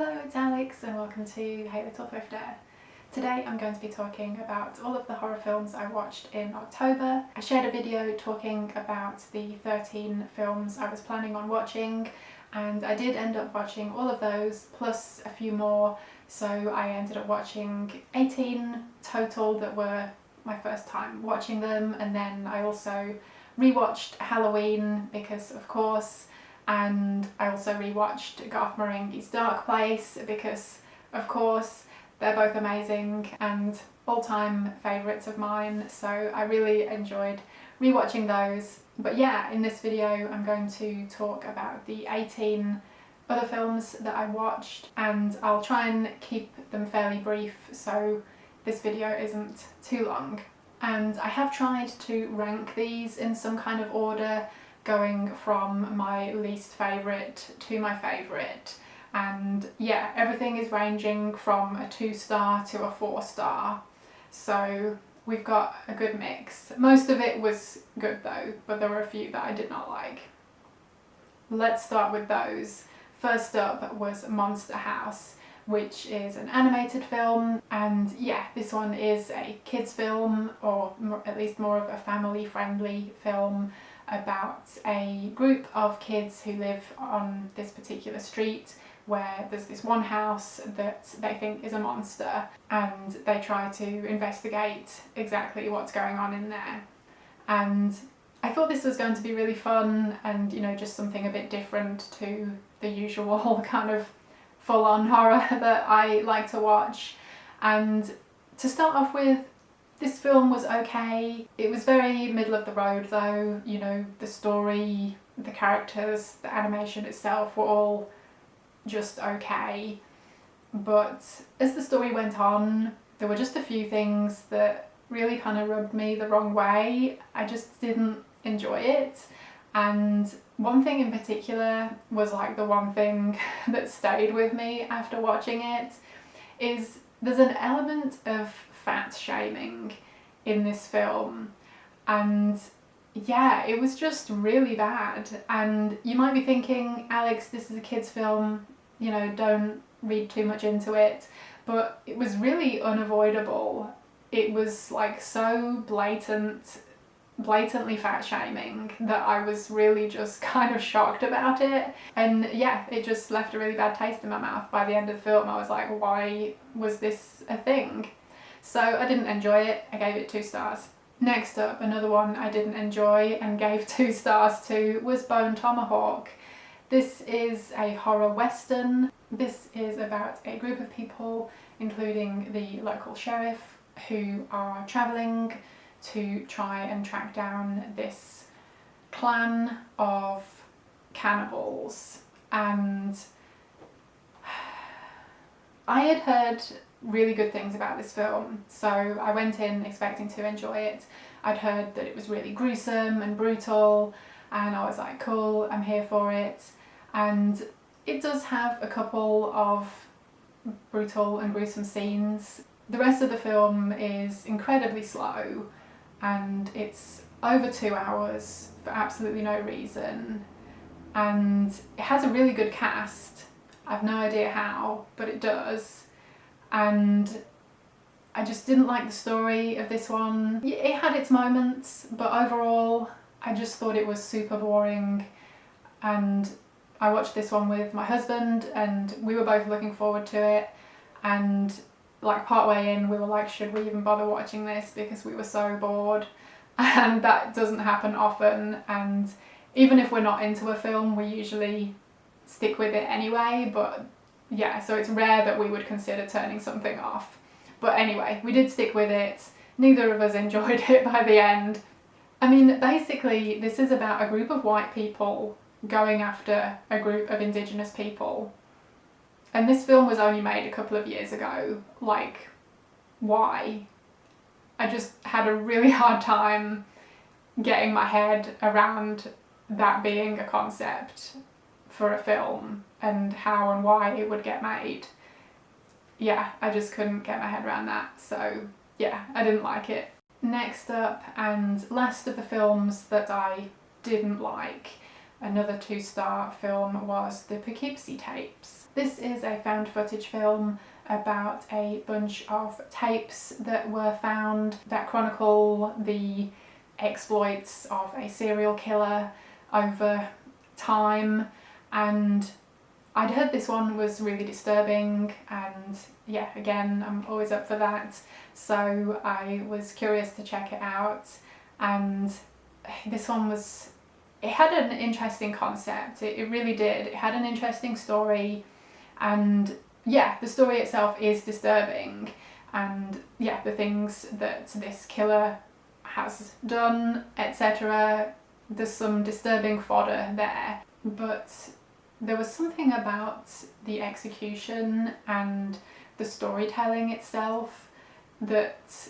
Hello, it's Alex and welcome to Hey Little Thrifter. Today I'm going to be talking about all of the horror films I watched in October. I shared a video talking about the 13 films I was planning on watching, and I did end up watching all of those plus a few more, so I ended up watching 18 total that were my first time watching them, and then I also rewatched Halloween because of course, and I also rewatched Garth Marenghi's Dark Place because of course. They're both amazing and all-time favourites of mine, so I really enjoyed rewatching those. But yeah, in this video I'm going to talk about the 18 other films that I watched, and I'll try and keep them fairly brief so this video isn't too long. And I have tried to rank these in some kind of order, going from my least favourite to my favourite. And yeah, everything is ranging from a 2-star to a 4-star. So we've got a good mix. Most of it was good though, but there were a few that I did not like. Let's start with those. First up was Monster House, which is an animated film, and yeah, this one is a kids film, or at least more of a family friendly film about a group of kids who live on this particular street where there's this one house that they think is a monster, and they try to investigate exactly what's going on in there. And I thought this was going to be really fun and, you know, just something a bit different to the usual kind of full-on horror that I like to watch. And to start off with, this film was okay. It was very middle of the road though, you know, the story, the characters, the animation itself were all just okay. But as the story went on, there were just a few things that really kind of rubbed me the wrong way. I just didn't enjoy it. And one thing in particular was like the one thing that stayed with me after watching it is there's an element of fat shaming in this film, and yeah, it was just really bad. And you might be thinking, Alex, this is a kids film, you know, don't read too much into it, but it was really unavoidable. It was like so blatantly fat shaming that I was really just kind of shocked about it. And yeah, it just left a really bad taste in my mouth. By the end of the film I was like, why was this a thing? So I didn't enjoy it. I gave it 2 stars. Next up, another one I didn't enjoy and gave 2 stars to was Bone Tomahawk. This is a horror western. This is about a group of people, including the local sheriff, who are travelling to try and track down this clan of cannibals. And I had heard really good things about this film, so I went in expecting to enjoy it. I'd heard that it was really gruesome and brutal, and I was like, cool, I'm here for it. And it does have a couple of brutal and gruesome scenes. The rest of the film is incredibly slow, and it's over 2 hours for absolutely no reason, and it has a really good cast. I've no idea how, but it does. And I just didn't like the story of this one. It had its moments, but overall I just thought it was super boring. And I watched this one with my husband and we were both looking forward to it, and like partway in we were like, should we even bother watching this, because we were so bored. And that doesn't happen often, and even if we're not into a film we usually stick with it anyway. But yeah, so it's rare that we would consider turning something off. But anyway, we did stick with it. Neither of us enjoyed it by the end. I mean, basically this is about a group of white people going after a group of indigenous people. And this film was only made a couple of years ago. Like, why? I just had a really hard time getting my head around that being a concept for a film and how and why it would get made. Yeah, I just couldn't get my head around that, so yeah, I didn't like it. Next up, and last of the films that I didn't like, another 2-star film was the Poughkeepsie Tapes. This is a found footage film about a bunch of tapes that were found that chronicle the exploits of a serial killer over time, and I'd heard this one was really disturbing, and yeah, again, I'm always up for that, so I was curious to check it out. And this one was, it had an interesting concept, it really did. It had an interesting story, and yeah, the story itself is disturbing, and yeah, the things that this killer has done, etc. There's some disturbing fodder there, but there was something about the execution and the storytelling itself that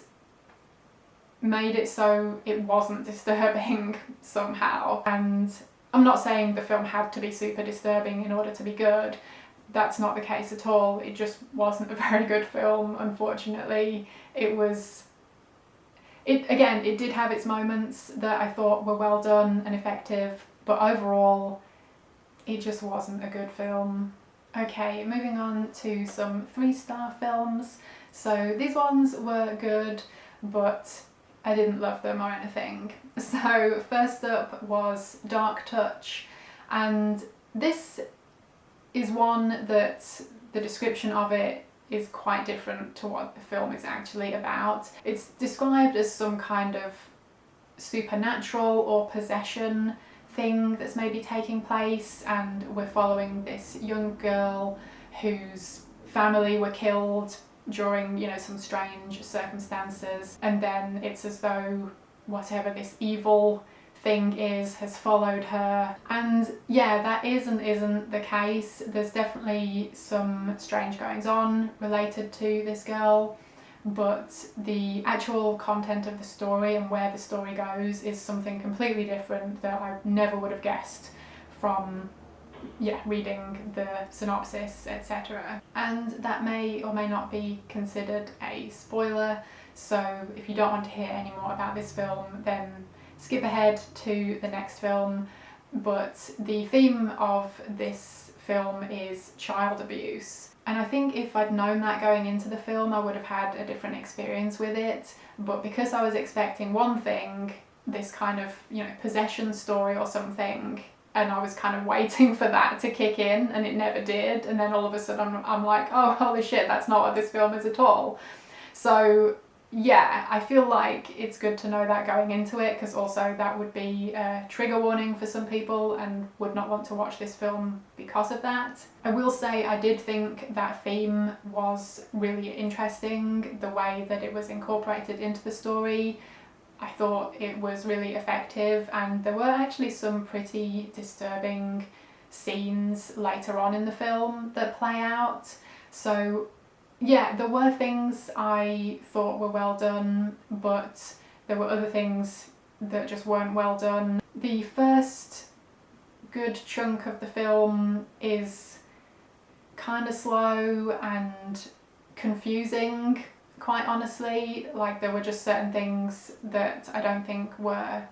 made it so it wasn't disturbing somehow. And I'm not saying the film had to be super disturbing in order to be good. That's not the case at all. It just wasn't a very good film, unfortunately. It did have its moments that I thought were well done and effective, but overall it just wasn't a good film. Okay, moving on to some 3-star films. So these ones were good, but I didn't love them or anything. So first up was Dark Touch, and this is one that the description of it is quite different to what the film is actually about. It's described as some kind of supernatural or possession thing that's maybe taking place, and we're following this young girl whose family were killed during, you know, some strange circumstances, and then it's as though whatever this evil thing is has followed her. And yeah, that is and isn't the case. There's definitely some strange goings on related to this girl, but the actual content of the story and where the story goes is something completely different that I never would have guessed from reading the synopsis, etc. And that may or may not be considered a spoiler, so if you don't want to hear any more about this film, then skip ahead to the next film. But the theme of this film is child abuse, and I think if I'd known that going into the film, I would have had a different experience with it. But because I was expecting one thing, this kind of, you know, possession story or something, and I was kind of waiting for that to kick in, and it never did, and then all of a sudden I'm like, oh holy shit, that's not what this film is at all. So yeah, I feel like it's good to know that going into it, because also that would be a trigger warning for some people and would not want to watch this film because of that. I will say I did think that theme was really interesting, the way that it was incorporated into the story. I thought it was really effective, and there were actually some pretty disturbing scenes later on in the film that play out. So yeah, there were things I thought were well done, but there were other things that just weren't well done. The first good chunk of the film is kind of slow and confusing, quite honestly. Like, there were just certain things that I don't think were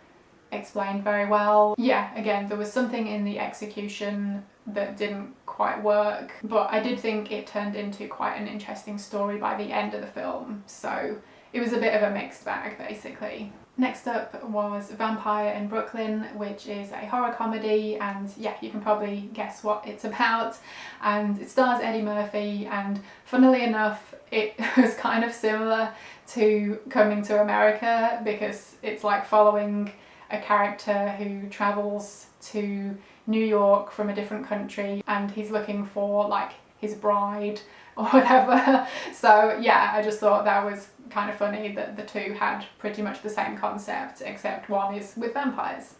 explained very well. Yeah, again, there was something in the execution that didn't quite work, but I did think it turned into quite an interesting story by the end of the film, so it was a bit of a mixed bag basically. Next up was Vampire in Brooklyn, which is a horror comedy, and yeah, you can probably guess what it's about. And it stars Eddie Murphy, and funnily enough, it was kind of similar to Coming to America, because it's like following a character who travels to New York from a different country, and he's looking for like his bride or whatever. So yeah, I just thought that was kind of funny that the two had pretty much the same concept, except one is with vampires.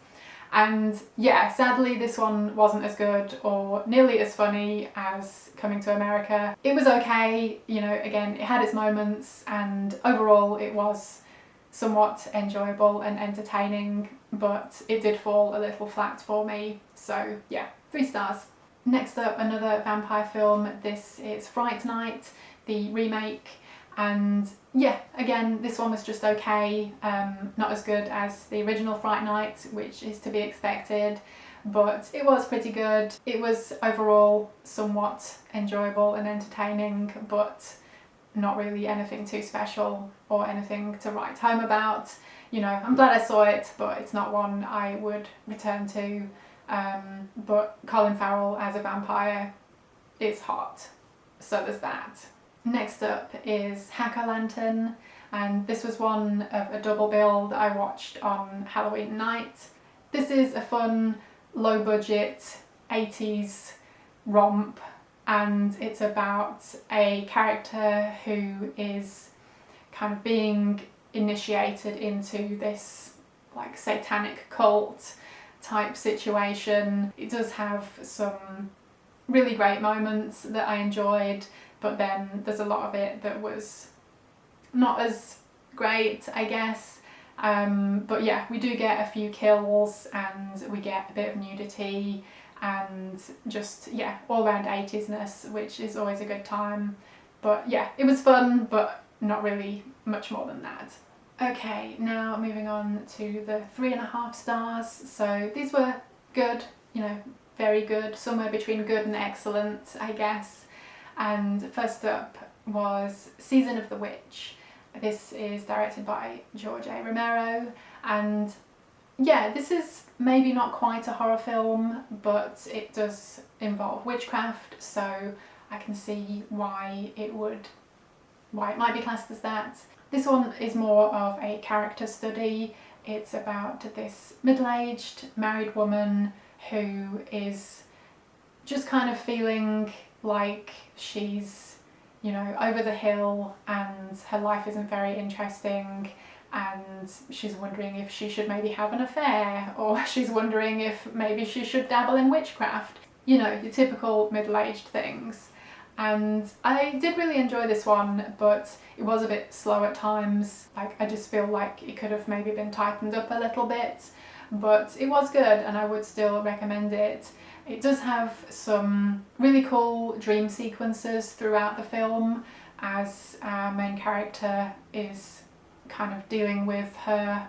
And yeah, sadly this one wasn't as good or nearly as funny as Coming to America. It was okay, you know, again, it had its moments, and overall it was somewhat enjoyable and entertaining, but it did fall a little flat for me. So yeah, 3 stars. Next up, another vampire film. This is Fright Night, the remake, and yeah, again, this one was just okay, not as good as the original Fright Night, which is to be expected, but it was pretty good. It was overall somewhat enjoyable and entertaining, but not really anything too special or anything to write home about. You know, I'm glad I saw it, but it's not one I would return to. But Colin Farrell as a vampire is hot, so there's that. Next up is Hack-O-Lantern, and this was one of a double bill that I watched on Halloween night. This is a fun, low budget 80s romp, and it's about a character who is kind of being initiated into this like satanic cult type situation. It does have some really great moments that I enjoyed, but then there's a lot of it that was not as great, I guess. But yeah, we do get a few kills and we get a bit of nudity and just, yeah, all round 80s-ness, which is always a good time. But yeah, it was fun, but not really much more than that. Okay, now moving on to the 3.5 stars. So these were good, you know, very good, somewhere between good and excellent, I guess. And first up was Season of the Witch. This is directed by George A. Romero, and yeah, this is maybe not quite a horror film, but it does involve witchcraft, so I can see why it might be classed as that. This one is more of a character study. It's about this middle-aged married woman who is just kind of feeling like she's, you know, over the hill and her life isn't very interesting, and she's wondering if she should maybe have an affair, or she's wondering if maybe she should dabble in witchcraft. You know, your typical middle-aged things. And I did really enjoy this one, but it was a bit slow at times. Like, I just feel like it could have maybe been tightened up a little bit, but it was good and I would still recommend it. It does have some really cool dream sequences throughout the film, as our main character is kind of dealing with her,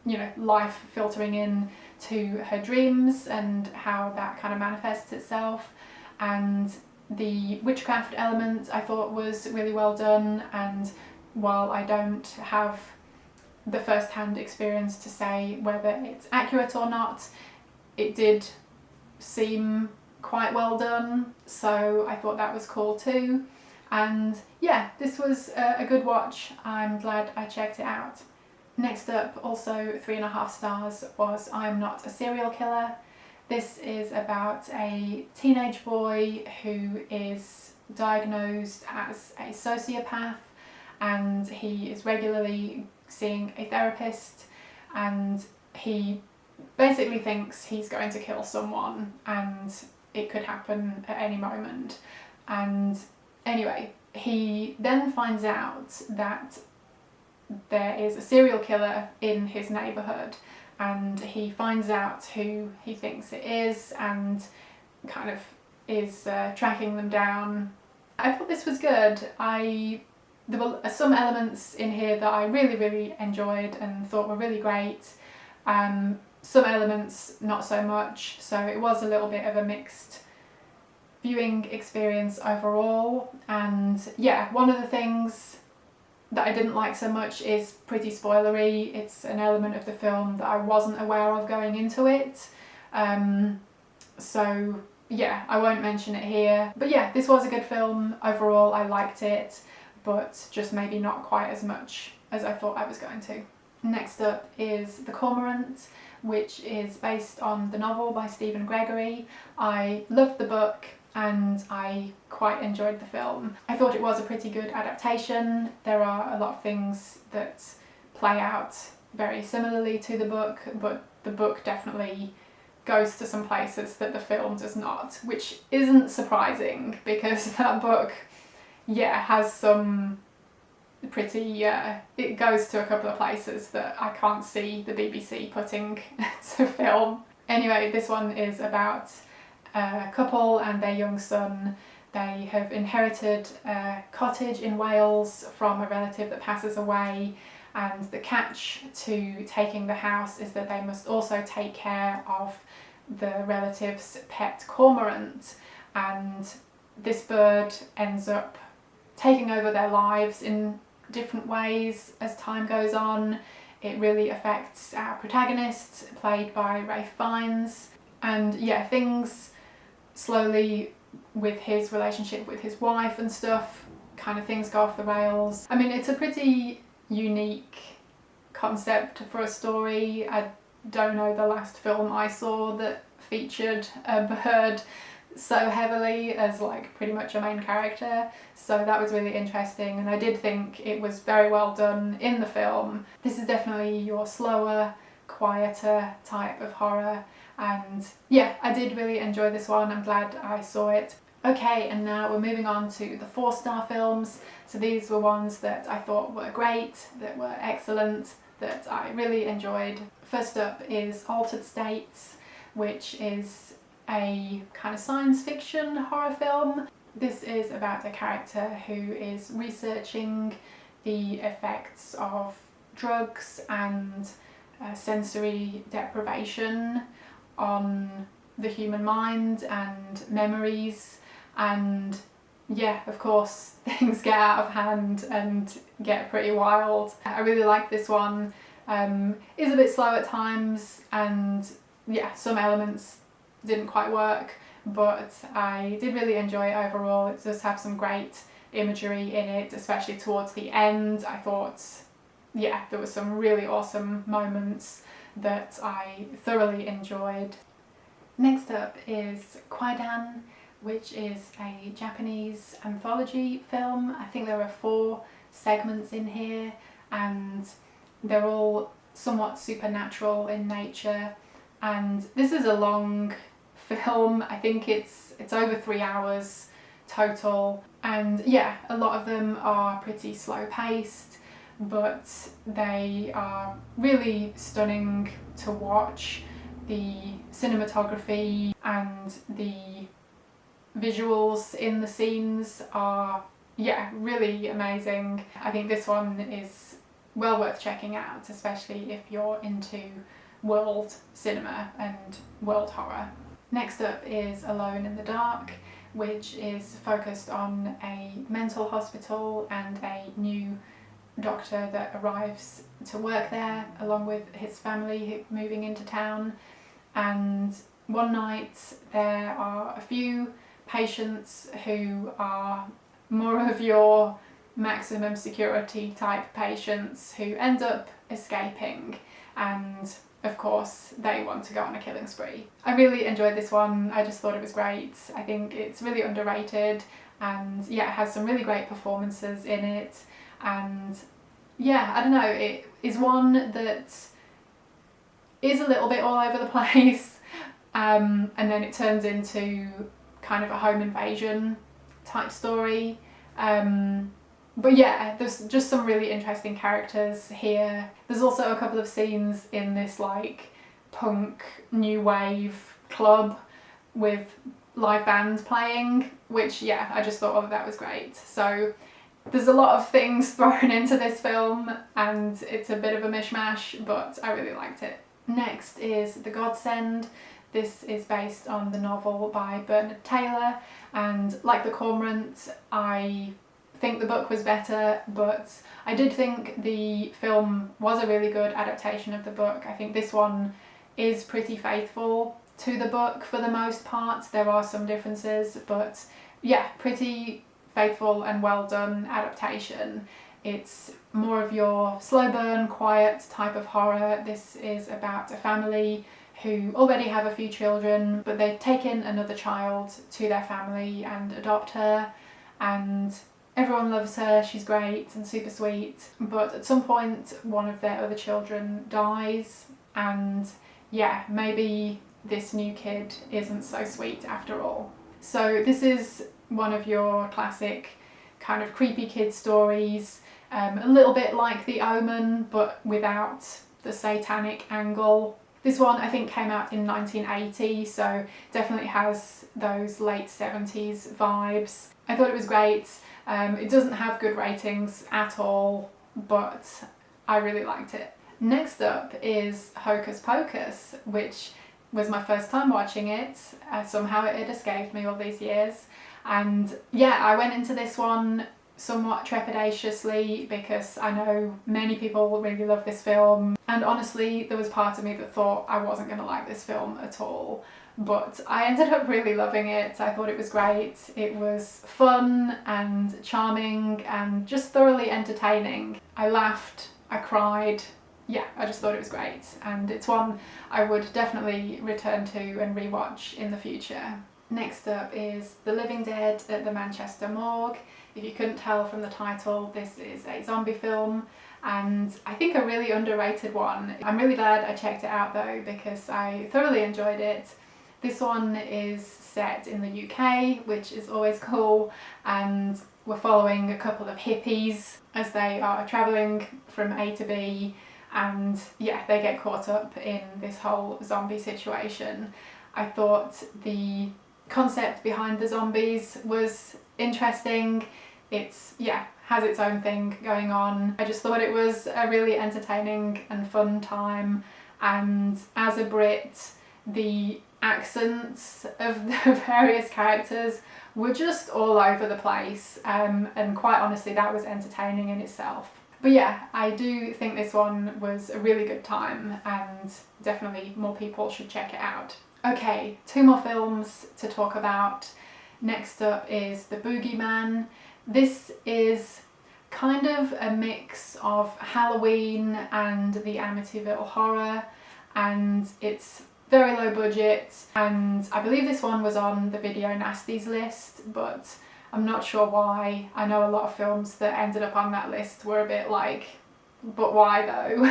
you know, life filtering in to her dreams and how that kind of manifests itself. And the witchcraft element I thought was really well done, and while I don't have the first-hand experience to say whether it's accurate or not, it did seem quite well done, so I thought that was cool too. And yeah, this was a good watch. I'm glad I checked it out. Next up, also 3.5 stars, was I'm Not a Serial Killer. This is about a teenage boy who is diagnosed as a sociopath, and he is regularly seeing a therapist, and he basically thinks he's going to kill someone and it could happen at any moment. And anyway, he then finds out that there is a serial killer in his neighbourhood, and he finds out who he thinks it is and kind of is tracking them down. I thought this was good. There were some elements in here that I really enjoyed and thought were really great. Some elements not so much, so it was a little bit of a mixed viewing experience overall. And yeah, one of the things that I didn't like so much is pretty spoilery. It's an element of the film that I wasn't aware of going into it. So yeah, I won't mention it here. But yeah, this was a good film overall. I liked it, but just maybe not quite as much as I thought I was going to. Next up is The Cormorant, which is based on the novel by Stephen Gregory. I loved the book and I quite enjoyed the film. I thought it was a pretty good adaptation. There are a lot of things that play out very similarly to the book, but the book definitely goes to some places that the film does not, which isn't surprising because that book, yeah, has some pretty, it goes to a couple of places that I can't see the BBC putting to film. Anyway, this one is about a couple and their young son. They have inherited a cottage in Wales from a relative that passes away, and the catch to taking the house is that they must also take care of the relative's pet cormorant, and this bird ends up taking over their lives in different ways as time goes on. It really affects our protagonist, played by Ralph Fiennes, and yeah, things slowly with his relationship with his wife and stuff, kind of things go off the rails. I mean, it's a pretty unique concept for a story. I don't know the last film I saw that featured a bird so heavily as like pretty much a main character, so that was really interesting, and I did think it was very well done in the film. This is definitely your slower, quieter type of horror, and yeah, I did really enjoy this one. I'm glad I saw it. Okay, and now we're moving on to the 4-star films. So these were ones that I thought were great, that were excellent, that I really enjoyed. First up is Altered States, which is a kind of science fiction horror film. This is about a character who is researching the effects of drugs and sensory deprivation on the human mind and memories, and yeah, of course things get out of hand and get pretty wild. I really like this one. Is a bit slow at times, and yeah, some elements didn't quite work, but I did really enjoy it overall. It does have some great imagery in it, especially towards the end. I thought, yeah, there were some really awesome moments that I thoroughly enjoyed. Next up is Kwai Dan, which is a Japanese anthology film. I think there are 4 segments in here, and they're all somewhat supernatural in nature, and this is a long film. I think it's over 3 hours total, and yeah, a lot of them are pretty slow paced, but they are really stunning to watch. The cinematography and the visuals in the scenes are, yeah, really amazing. I think this one is well worth checking out, especially if you're into world cinema and world horror. Next up is Alone in the Dark, which is focused on a mental hospital and a new doctor that arrives to work there along with his family moving into town. And one night there are a few patients who are more of your maximum security type patients who end up escaping, and of course they want to go on a killing spree. I really enjoyed this one. I just thought it was great. I think it's really underrated, and yeah, it has some really great performances in it, and yeah, I don't know, it is one that is a little bit all over the place, and then it turns into kind of a home invasion type story. But yeah, there's just some really interesting characters here. There's also a couple of scenes in this like punk new wave club with live bands playing, which yeah, I just thought, oh, that was great. So there's a lot of things thrown into this film, and it's a bit of a mishmash, but I really liked it. Next is The Godsend. This is based on the novel by Bernard Taylor, and like The Cormorant, I think the book was better, but I did think the film was a really good adaptation of the book. I think this one is pretty faithful to the book for the most part. There are some differences, but yeah, pretty faithful and well done adaptation. It's more of your slow burn, quiet type of horror. This is about a family who already have a few children, but they've taken another child to their family and adopt her, and everyone loves her, she's great and super sweet, but at some point one of their other children dies, and yeah, maybe this new kid isn't so sweet after all. So this is one of your classic kind of creepy kid stories, a little bit like The Omen but without the satanic angle. This one I think came out in 1980, so definitely has those late 70s vibes. I thought it was great. It doesn't have good ratings at all, but I really liked it. Next up is Hocus Pocus, which was my first time watching it. Somehow it had escaped me all these years. And yeah, I went into this one somewhat trepidatiously because I know many people really love this film, and honestly there was part of me that thought I wasn't going to like this film at all, but I ended up really loving it. I thought it was great. It was fun and charming and just thoroughly entertaining. I laughed, I cried. Yeah, I just thought it was great, and it's one I would definitely return to and rewatch in the future. Next up is The Living Dead at the Manchester Morgue. If you couldn't tell from the title, this is a zombie film, and I think a really underrated one. I'm really glad I checked it out though, because I thoroughly enjoyed it. This one is set in the UK, which is always cool, and we're following a couple of hippies as they are travelling from A to B, and yeah, they get caught up in this whole zombie situation. I thought the concept behind the zombies was interesting. It's, yeah, has its own thing going on. I just thought it was a really entertaining and fun time, and as a Brit, the accents of the various characters were just all over the place, and quite honestly that was entertaining in itself. But yeah, I do think this one was a really good time, and definitely more people should check it out. Okay, 2 more films to talk about. Next up is The Boogie Man. This is kind of a mix of Halloween and the Amityville Horror, and it's very low budget, and I believe this one was on the Video Nasties list, but I'm not sure why. I know a lot of films that ended up on that list were a bit like, but why though?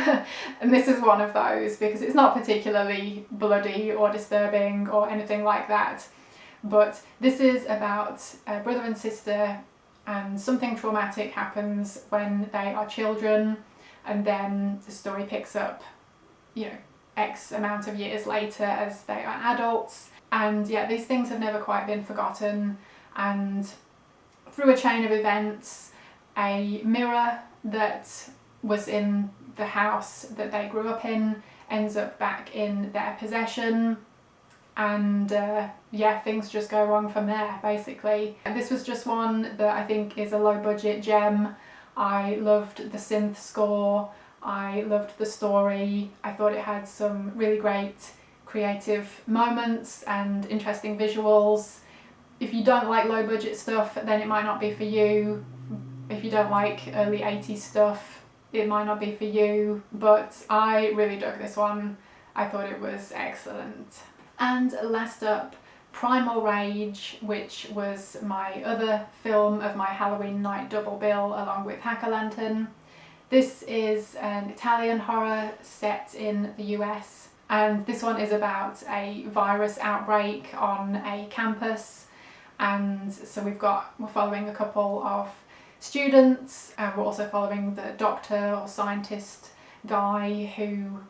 And this is one of those, because it's not particularly bloody or disturbing or anything like that, but this is about a brother and sister, and something traumatic happens when they are children, and then the story picks up, you know, X amount of years later as they are adults. And yeah, these things have never quite been forgotten, and through a chain of events, a mirror that was in the house that they grew up in ends up back in their possession, and yeah, things just go wrong from there basically. And this was just one that I think is a low budget gem. I loved the synth score, I loved the story, I thought it had some really great creative moments and interesting visuals. If you don't like low budget stuff, then it might not be for you. If you don't like early 80s stuff, it might not be for you, but I really dug this one. I thought it was excellent. And last up, Primal Rage, which was my other film of my Halloween night double bill along with Hack-O-Lantern. This is an Italian horror set in the US, and this one is about a virus outbreak on a campus, and so we're following a couple of students, and we're also following the doctor or scientist guy who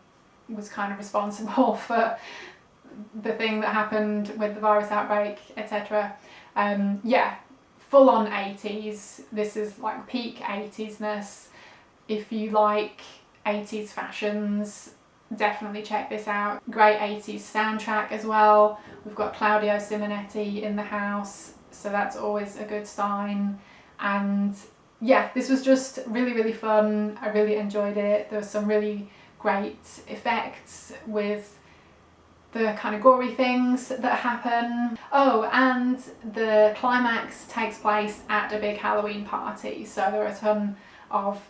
was kind of responsible for the thing that happened with the virus outbreak, etc. Yeah, full on 80s. This is like peak 80s-ness. If you like 80s fashions, definitely check this out. Great 80s soundtrack as well. We've got Claudio Simonetti in the house, so that's always a good sign. And yeah, this was just really, really fun. I really enjoyed it. There was some really great effects with the kind of gory things that happen. Oh, and the climax takes place at a big Halloween party, so there are a ton of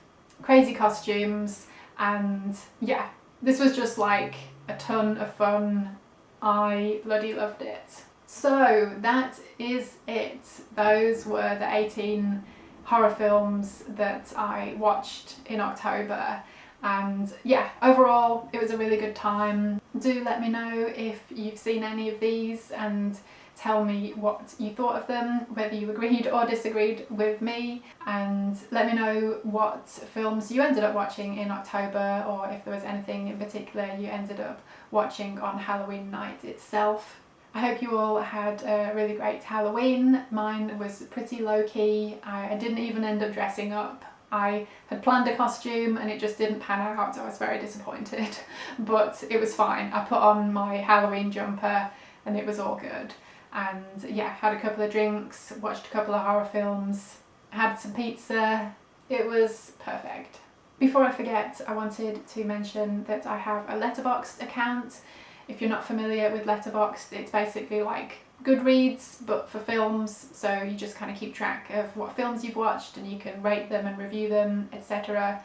crazy costumes, and yeah, this was just like a ton of fun. I bloody loved it. So that is it. Those were the 18 horror films that I watched in October, and yeah, overall it was a really good time. Do let me know if you've seen any of these and tell me what you thought of them, whether you agreed or disagreed with me, and let me know what films you ended up watching in October, or if there was anything in particular you ended up watching on Halloween night itself. I hope you all had a really great Halloween. Mine was pretty low-key. I didn't even end up dressing up. I had planned a costume and it just didn't pan out. I was very disappointed, but it was fine. I put on my Halloween jumper and it was all good. And yeah, had a couple of drinks, watched a couple of horror films, had some pizza. It was perfect. Before I forget, I wanted to mention that I have a Letterboxd account. If you're not familiar with Letterboxd, it's basically like Goodreads but for films, so you just kind of keep track of what films you've watched and you can rate them and review them, etc.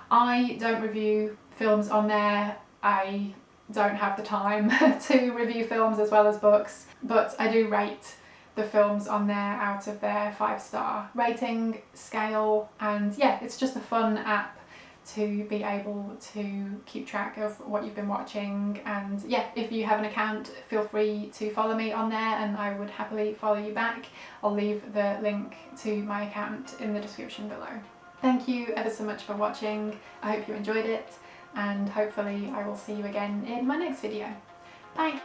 I don't review films on there. I don't have the time to review films as well as books, but I do rate the films on there out of their 5-star rating scale, and yeah, it's just a fun app to be able to keep track of what you've been watching. And yeah, if you have an account, feel free to follow me on there and I would happily follow you back. I'll leave the link to my account in the description below. Thank you ever so much for watching. I hope you enjoyed it and hopefully I will see you again in my next video. Bye!